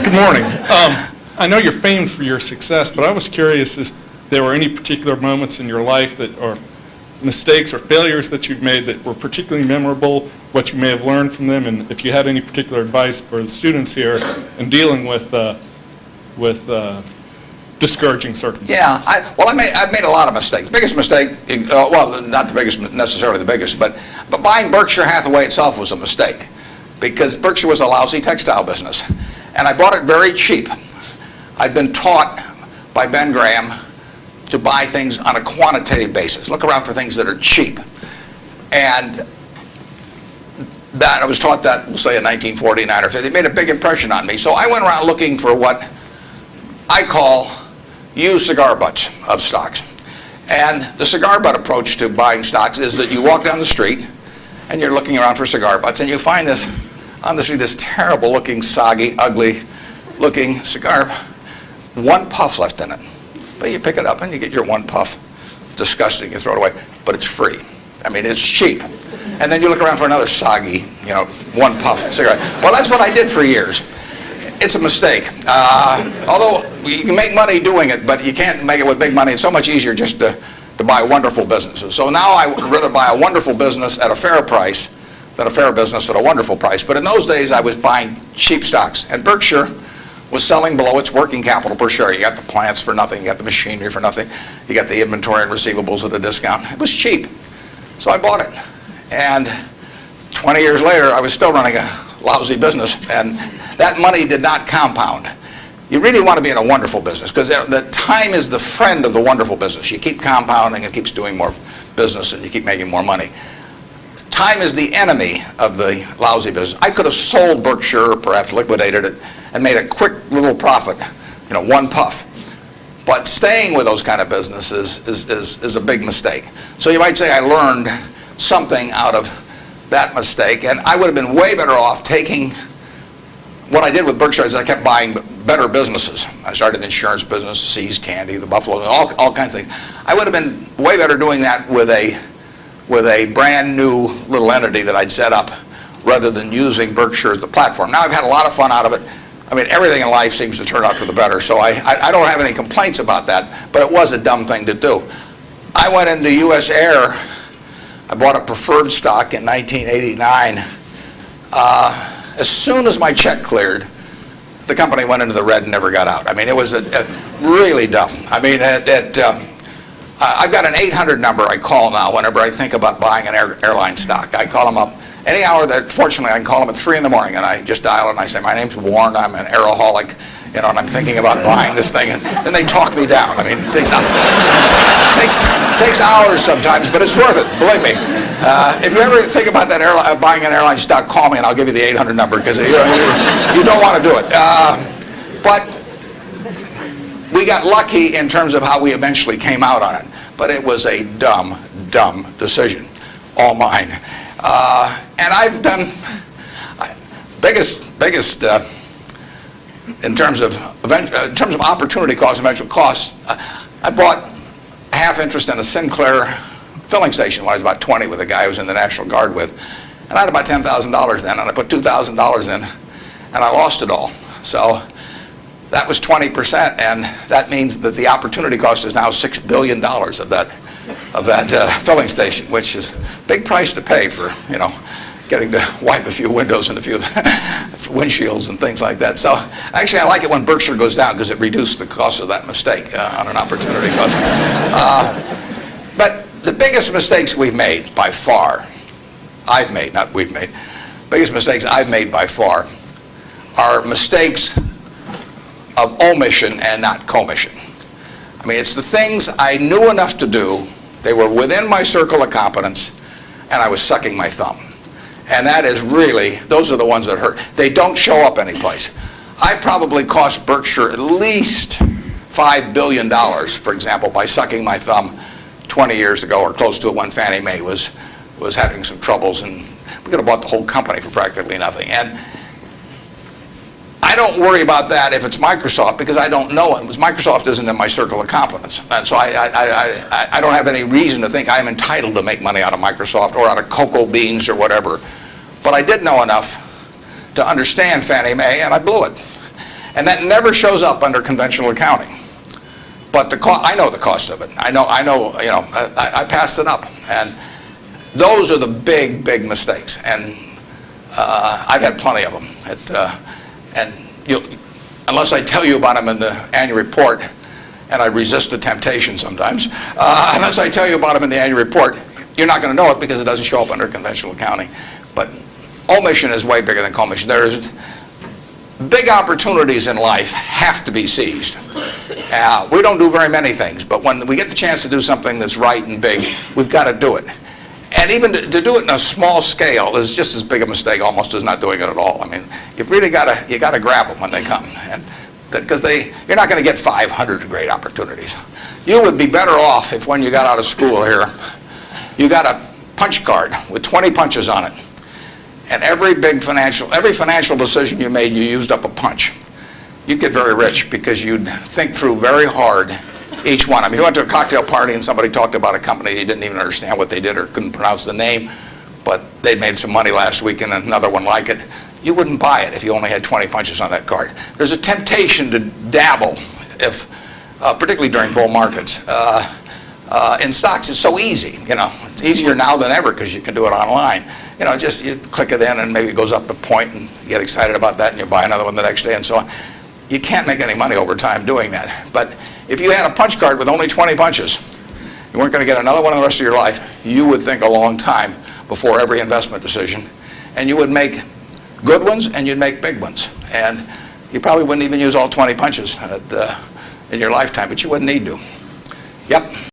Good morning. I know you're famed for your success, but I was curious if there were any particular moments in your life that, or mistakes or failures that you've made that were particularly memorable, what you may have learned from them, and if you had any particular advice for the students here in dealing with discouraging circumstances. Yeah, I've made a lot of mistakes. The biggest mistake, well, not the biggest, necessarily the biggest, but buying Berkshire Hathaway itself was a mistake, because Berkshire was a lousy textile business, and I bought it very cheap. I'd been taught by Ben Graham to buy things on a quantitative basis. Look around for things that are cheap, and that I was taught that, we'll say in 1949 or 50. It made a big impression on me. So I went around looking for what I call used cigar butts of stocks. And the cigar butt approach to buying stocks is that you walk down the street and you're looking around for cigar butts, and you find this on the street, this terrible looking, soggy, ugly looking cigar, one puff left in it. But you pick it up and you get your one puff. Disgusting, you throw it away, but it's free. I mean, it's cheap. And then you look around for another soggy, one puff cigarette. Well, that's what I did for years. It's a mistake. Although you can make money doing it, but you can't make it with big money. It's so much easier just to buy wonderful businesses. So now I would rather buy a wonderful business at a fair price than a fair business at a wonderful price. But in those days, I was buying cheap stocks. And Berkshire was selling below its working capital per share. You got the plants for nothing. You got the machinery for nothing. You got the inventory and receivables at a discount. It was cheap. So I bought it. And 20 years later, I was still running a lousy business, and that money did not compound. You really want to be in a wonderful business, because the time is the friend of the wonderful business. You keep compounding, it keeps doing more business, and you keep making more money. Time is the enemy of the lousy business. I could have sold Berkshire, perhaps liquidated it, and made a quick little profit, one puff. But staying with those kind of businesses is a big mistake. So you might say I learned something out of that mistake, and I would have been way better off taking what I did with Berkshire is I kept buying better businesses. I started the insurance business, See's Candy, the Buffalo, all kinds of things. I would have been way better doing that with a brand new little entity that I'd set up rather than using Berkshire as the platform. Now I've had a lot of fun out of it. I mean, everything in life seems to turn out for the better, so I don't have any complaints about that, but it was a dumb thing to do. I went into U.S. Air. I bought a preferred stock in 1989. As soon as my check cleared, the company went into the red and never got out. I mean, it was really dumb. I mean, I've got an 800 number I call now whenever I think about buying an airline stock. I call them up any hour that, fortunately, I can call them at 3 in the morning, and I just dial and I say, my name's Warren, I'm an aeroholic, and I'm thinking about buying this thing, and then they talk me down. I mean, it takes hours sometimes, but it's worth it, believe me. If you ever think about that buying an airline stock, call me and I'll give you the 800 number, because you don't want to do it. But we got lucky in terms of how we eventually came out on it. But it was a dumb decision, all mine. And I've done biggest in terms of opportunity costs, eventual costs. I bought half interest in a Sinclair filling station when I was about 20 with a guy I was in the National Guard with, and I had about $10,000 then, and I put $2,000 in, and I lost it all. So that was 20%, and that means that the opportunity cost is now $6 billion of that filling station, which is a big price to pay for, getting to wipe a few windows and a few windshields and things like that. So actually I like it when Berkshire goes down, because it reduced the cost of that mistake on an opportunity cost. But the biggest mistakes we've made by far, biggest mistakes I've made by far are mistakes of omission and not commission. I mean, it's the things I knew enough to do, they were within my circle of competence, and I was sucking my thumb. And that is really, those are the ones that hurt. They don't show up anyplace. I probably cost Berkshire at least $5 billion, for example, by sucking my thumb 20 years ago, or close to it, when Fannie Mae was having some troubles, and we could have bought the whole company for practically nothing. And I don't worry about that if it's Microsoft, because I don't know it. Because Microsoft isn't in my circle of competence. And so I don't have any reason to think I'm entitled to make money out of Microsoft or out of cocoa beans or whatever. But I did know enough to understand Fannie Mae, and I blew it. And that never shows up under conventional accounting. But I know the cost of it. I know, I passed it up. And those are the big, big mistakes. And I've had plenty of them. Unless I tell you about them in the annual report, and I resist the temptation sometimes, unless I tell you about them in the annual report, you're not going to know it because it doesn't show up under conventional accounting. But omission is way bigger than commission. There's big opportunities in life have to be seized. We don't do very many things, but when we get the chance to do something that's right and big, we've got to do it. And even to do it in a small scale is just as big a mistake almost as not doing it at all. I mean, you've really got to grab them when they come, because you're not going to get 500 great opportunities. You would be better off if when you got out of school here, you got a punch card with 20 punches on it. And every financial decision you made, you used up a punch. You'd get very rich because you'd think through very hard each one. I mean, you went to a cocktail party and somebody talked about a company you didn't even understand what they did or couldn't pronounce the name, but they made some money last week and another one like it. You wouldn't buy it if you only had 20 punches on that card. There's a temptation to dabble, particularly during bull markets. In stocks, it's so easy. It's easier now than ever because you can do it online. Just you click it in and maybe it goes up a point and you get excited about that and you buy another one the next day and so on. You can't make any money over time doing that. But if you had a punch card with only 20 punches, you weren't going to get another one the rest of your life, you would think a long time before every investment decision. And you would make good ones and you'd make big ones. And you probably wouldn't even use all 20 punches in your lifetime, but you wouldn't need to.